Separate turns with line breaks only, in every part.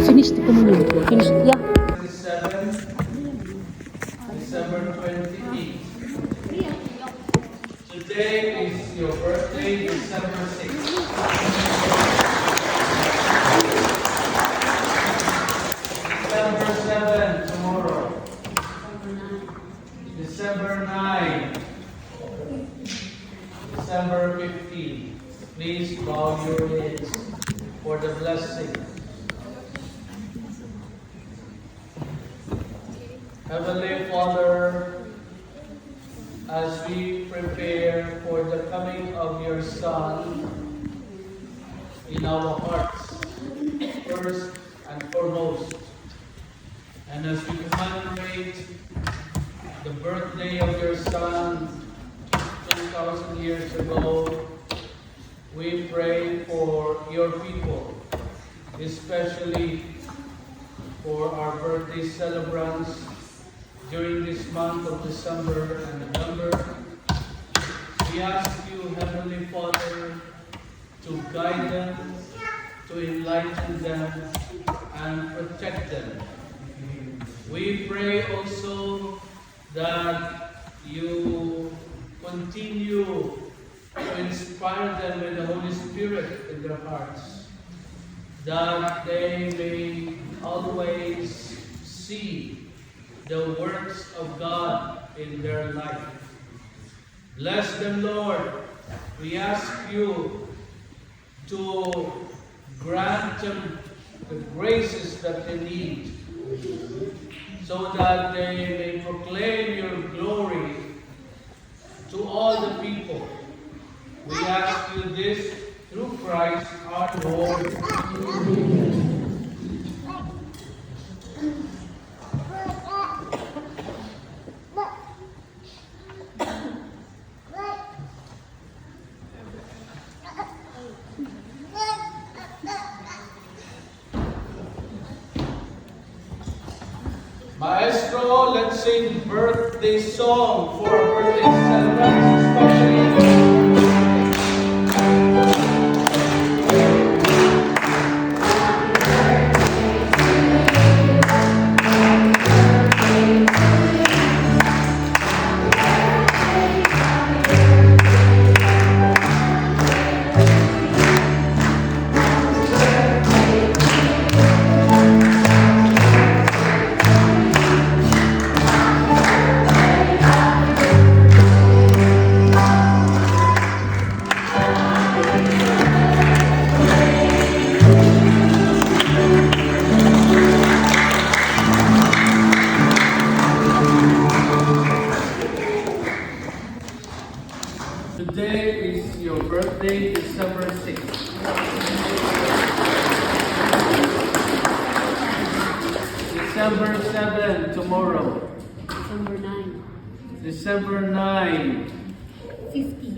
Finish the communion. Finish. Yeah.
27, December 28. Today is your birthday, December 6th. December 7, tomorrow. December 9. December 15. Please bow your heads for the blessing. Heavenly Father, as we prepare for the coming of your Son in our hearts, first and foremost, and as we commemorate the birthday of your Son 2,000 years ago, we pray for your people, especially for our birthday celebrants during this month of December and November. We ask you, Heavenly Father, to guide them, to enlighten them, and protect them. We pray also that you continue to inspire them with the Holy Spirit in their hearts, that they may always see the works of God in their life. Bless them, Lord. We ask you to grant them the graces that they need, so that they may proclaim your glory to all the people. We ask you this through Christ our Lord. Maestro, let's sing birthday song for our birthday celebrants, especially. Today is your birthday, December 6th. December 7, tomorrow.
December 9.
December 9.
15.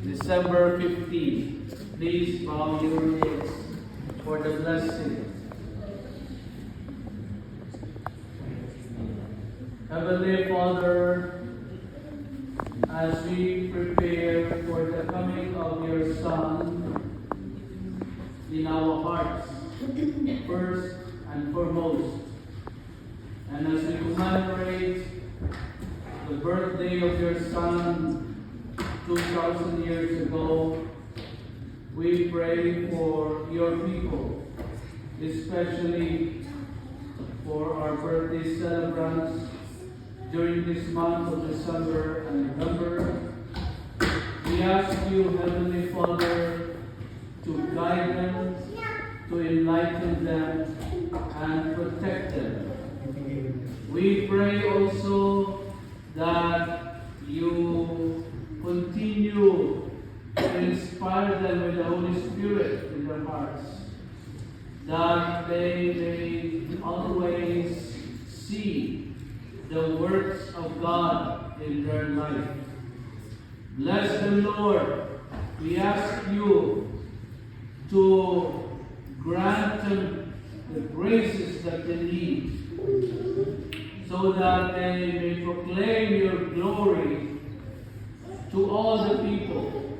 December 15. Please bow your heads for the blessing. Heavenly Father, as we prepare for the coming of your Son in our hearts, first and foremost, and as we commemorate the birthday of your Son 2,000 years ago, we pray for your people, especially for our birthday celebrants during this month of December and November. We ask you, Heavenly Father, to guide them, to enlighten them, and protect them. We pray also that you continue to inspire them with the Holy Spirit in their hearts, that they may always see the works of God in their life. Bless them, Lord. We ask you to grant them the graces that they need, so that they may proclaim your glory to all the people.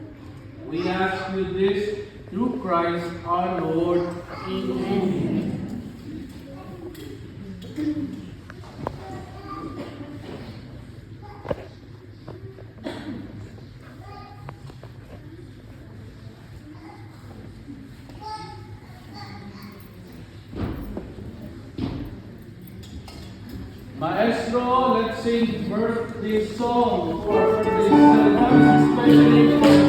We ask you this through Christ our Lord.
Amen.
Maestro, let's sing birthday song for our birthday celebrants, especially for